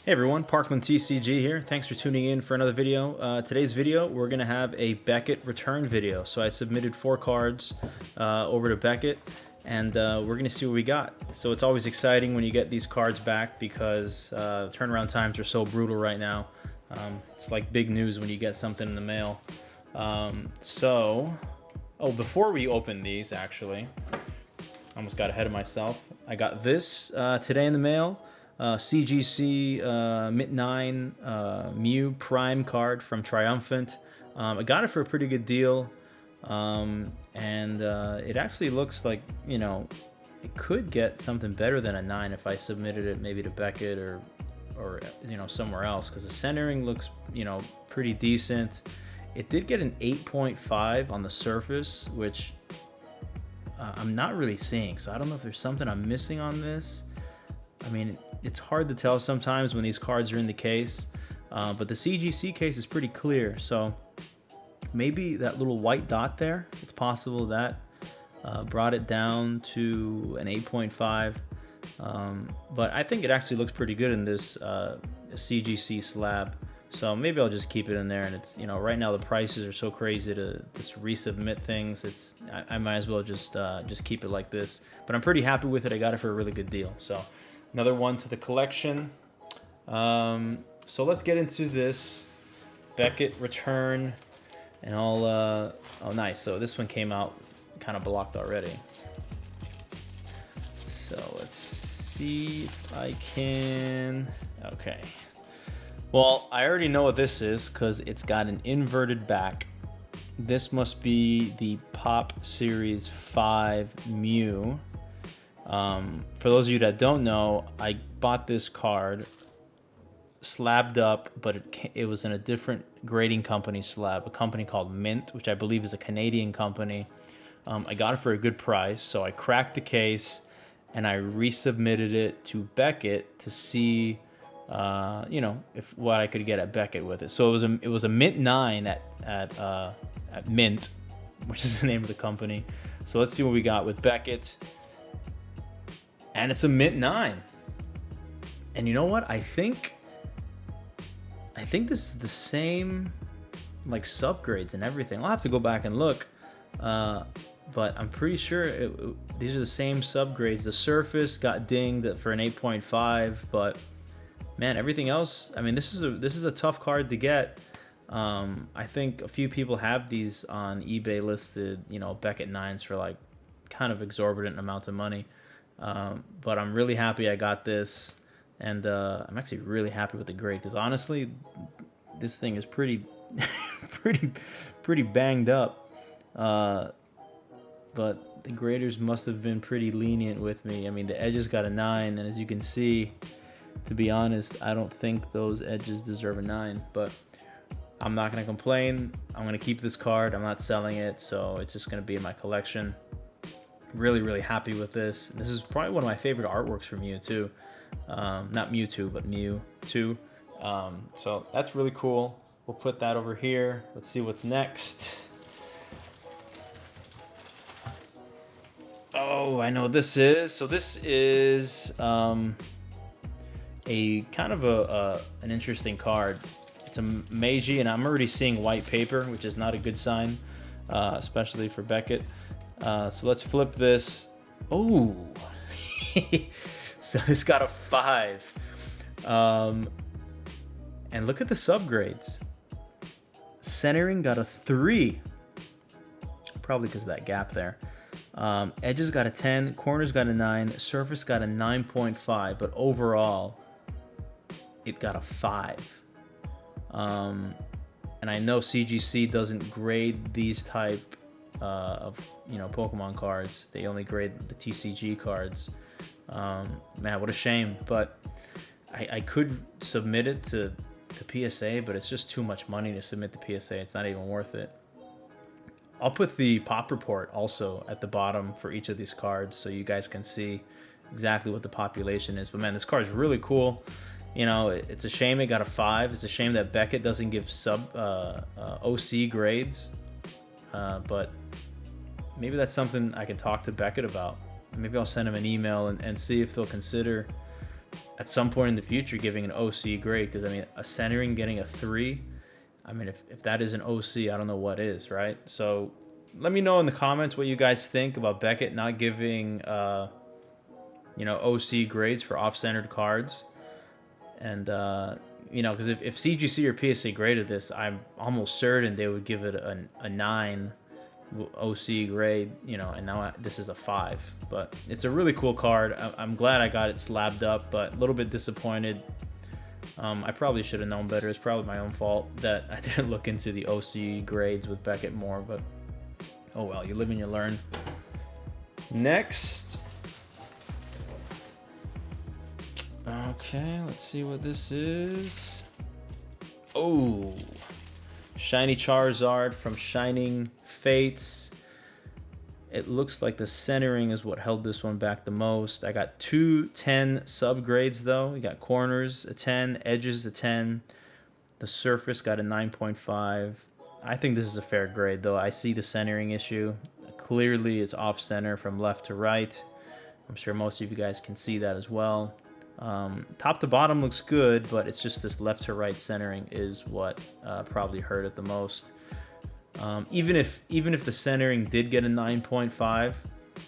Hey everyone, ParklandTCG here. Thanks for tuning in for another video. Today's video, we're going to have a Beckett return video. So I submitted 4 cards over to Beckett, and we're going to see what we got. So it's always exciting when you get these cards back because turnaround times are so brutal right now. It's like big news when you get something in the mail. Before we open these, actually, I almost got ahead of myself. I got this today in the mail. CGC Mew Prime card from Triumphant. I got it for a pretty good deal, and it actually looks like, you know, it could get something better than a 9 if I submitted it maybe to Beckett or you know, somewhere else, because the centering looks, you know, pretty decent. It did get an 8.5 on the surface, which I'm not really seeing, so I don't know if there's something I'm missing on this. I mean, it's hard to tell sometimes when these cards are in the case, but the CGC case is pretty clear, so maybe that little white dot there, it's possible that brought it down to an 8.5, but I think it actually looks pretty good in this CGC slab, so maybe I'll just keep it in there. And it's, you know, right now the prices are so crazy to just resubmit things, I might as well just keep it like this, but I'm pretty happy with it. I got it for a really good deal, so another one to the collection. So let's get into this Beckett return, and I'll oh nice, so this one came out kind of blocked already, so let's see if I can. Okay, well, I already know what this is because it's got an inverted back. This must be the Pop Series 5 Mew. For those of you that don't know, I bought this card slabbed up, but it was in a different grading company slab, a company called Mint, which I believe is a Canadian company. I got it for a good price, so I cracked the case and I resubmitted it to Beckett to see, you know, what I could get at Beckett with it. So it was a Mint 9 at Mint, which is the name of the company. So let's see what we got with Beckett. And it's a Mint 9. And you know what? I think this is the same, like, subgrades and everything. I'll have to go back and look. But I'm pretty sure these are the same subgrades. The surface got dinged for an 8.5, but man, everything else, I mean, this is a tough card to get. I think a few people have these on eBay listed, you know, Beckett 9s for like kind of exorbitant amounts of money. But I'm really happy I got this, and I'm actually really happy with the grade, because honestly, this thing is pretty pretty banged up. But the graders must have been pretty lenient with me. I mean, the edges got a 9, and as you can see, to be honest, I don't think those edges deserve a 9, but I'm not going to complain. I'm going to keep this card. I'm not selling it, so it's just going to be in my collection. Really happy with this. This is probably one of my favorite artworks from Mew too. Not Mewtwo, but Mew too. So that's really cool. We'll put that over here. Let's see what's next. Oh, I know what this is. So this is a kind of an interesting card. It's a Meiji, and I'm already seeing white paper, which is not a good sign, especially for Beckett. So let's flip this. Oh, so it's got a 5. And look at the subgrades. Centering got a 3. Probably because of that gap there. Edges got a 10. Corners got a 9. Surface got a 9.5. But overall, it got a 5. And I know CGC doesn't grade these type of, you know, Pokemon cards. They only grade the TCG cards. Man, what a shame. But I could submit it to PSA, but it's just too much money to submit to PSA. It's not even worth it. I'll put the pop report also at the bottom for each of these cards, so you guys can see exactly what the population is. But man, this card is really cool. You know, it's a shame it got a 5. It's a shame that Beckett doesn't give OC grades. But maybe that's something I can talk to Beckett about. Maybe I'll send him an email and see if they'll consider at some point in the future giving an OC grade, because I mean, a centering getting a 3, I mean, if that is an OC, I don't know what is, right? So let me know in the comments what you guys think about Beckett not giving, you know, OC grades for off-centered cards. And, you know, because if CGC or PSA graded this, I'm almost certain they would give it a 9 OC grade, you know, and now this is a 5. But it's a really cool card. I'm glad I got it slabbed up, but a little bit disappointed. I probably should have known better. It's probably my own fault that I didn't look into the OC grades with Beckett more, but oh well, you live and you learn. Next. Okay, let's see what this is. Oh, shiny Charizard from Shining Fates. It looks like the centering is what held this one back the most. I got 2 10 subgrades though. We got corners a 10, edges a 10. The surface got a 9.5. I think this is a fair grade though. I see the centering issue. Clearly it's off center from left to right. I'm sure most of you guys can see that as well. Top to bottom looks good, but it's just this left to right centering is what probably hurt it the most. Even if the centering did get a 9.5,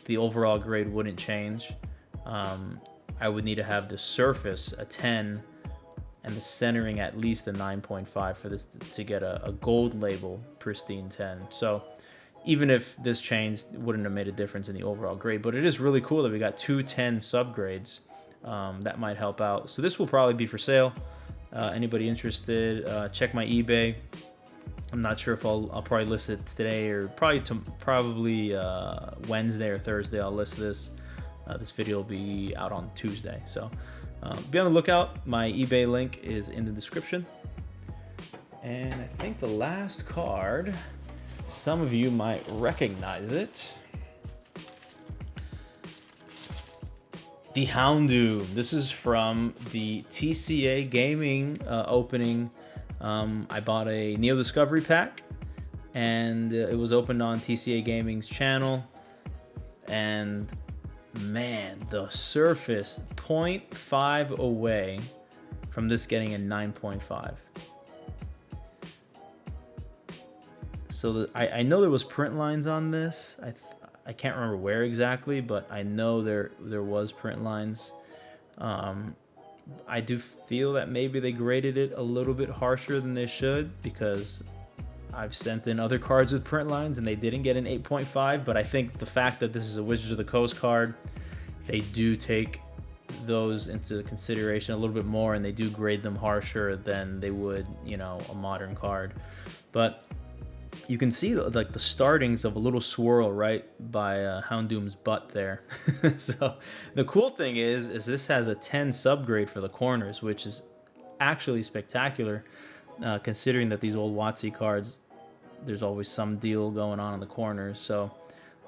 the overall grade wouldn't change. I would need to have the surface a 10 and the centering at least a 9.5 for this to get a gold label pristine 10. So even if this changed, it wouldn't have made a difference in the overall grade. But it is really cool that we got 2 10 subgrades. That might help out. So this will probably be for sale. Anybody interested, check my eBay. I'm not sure if I'll probably list it today or probably Wednesday or Thursday. I'll list this. This video will be out on Tuesday. So be on the lookout. My eBay link is in the description. And I think the last card, some of you might recognize it. The Houndoom. This is from the TCA Gaming opening. I bought a Neo Discovery pack, and it was opened on TCA Gaming's channel. And man, the surface 0.5 away from this getting a 9.5. So I know there was print lines on this. I can't remember where exactly, but I know there was print lines. I do feel that maybe they graded it a little bit harsher than they should, because I've sent in other cards with print lines and they didn't get an 8.5, but I think the fact that this is a Wizards of the Coast card, they do take those into consideration a little bit more, and they do grade them harsher than they would, you know, a modern card. But you can see like the startings of a little swirl right by Houndoom's butt there. So the cool thing is this has a 10 subgrade for the corners, which is actually spectacular, considering that these old WotC cards, there's always some deal going on in the corners. So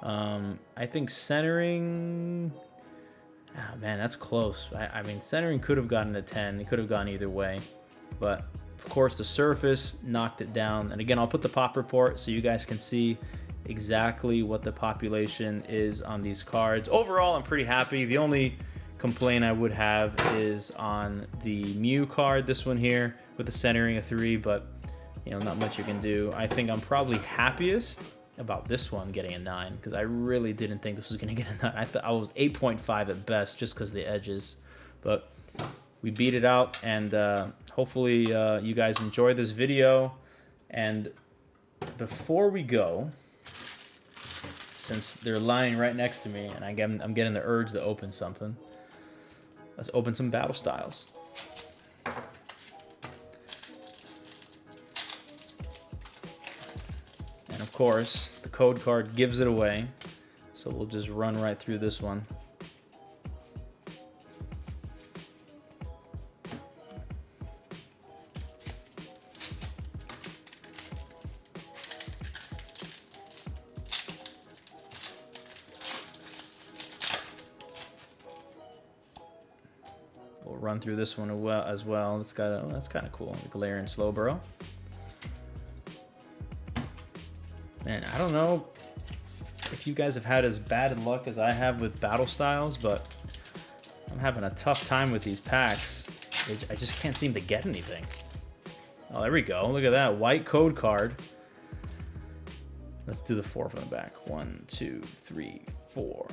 I think centering, man, that's close. I mean, centering could have gotten a 10. It could have gone either way, but of course, the surface knocked it down. And again, I'll put the pop report so you guys can see exactly what the population is on these cards. Overall, I'm pretty happy. The only complaint I would have is on the Mew card, this one here, with the centering of 3, but you know, not much you can do. I think I'm probably happiest about this one getting a 9, because I really didn't think this was going to get a 9. I thought I was 8.5 at best just because of the edges, but we beat it out, and hopefully you guys enjoy this video. And before we go, since they're lying right next to me and I'm getting the urge to open something, let's open some Battle Styles. And of course, the code card gives it away, so we'll just run right through this one. We'll run through this one as well. It's got a, that's kind of cool. The Galarian Slowbro. Man, I don't know if you guys have had as bad luck as I have with Battle Styles, but I'm having a tough time with these packs. I just can't seem to get anything. Oh, there we go. Look at that. White code card. Let's do the 4 from the back. 1, 2, 3, 4.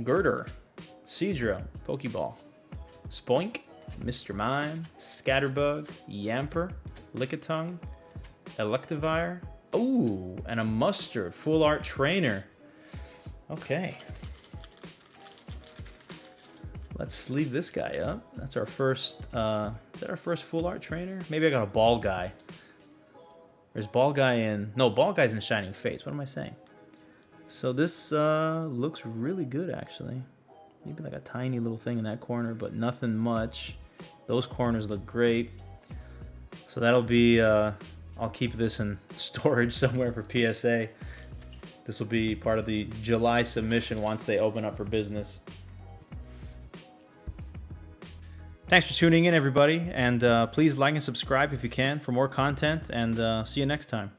Girder. Seadra. Pokeball. Spoink. Mr. Mime. Scatterbug. Yamper. Lickitung. Electivire. Ooh, and a Mustard. Full Art Trainer. Okay. Let's leave this guy up. That's our first, is that our first Full Art Trainer? Maybe I got a Ball Guy. There's Ball Guy in, no, Ball Guy's in Shining Fates. What am I saying? So this looks really good, actually. Maybe like a tiny little thing in that corner, but nothing much. Those corners look great. So that'll be, I'll keep this in storage somewhere for PSA. This will be part of the July submission once they open up for business. Thanks for tuning in, everybody, and please like and subscribe if you can for more content, and see you next time.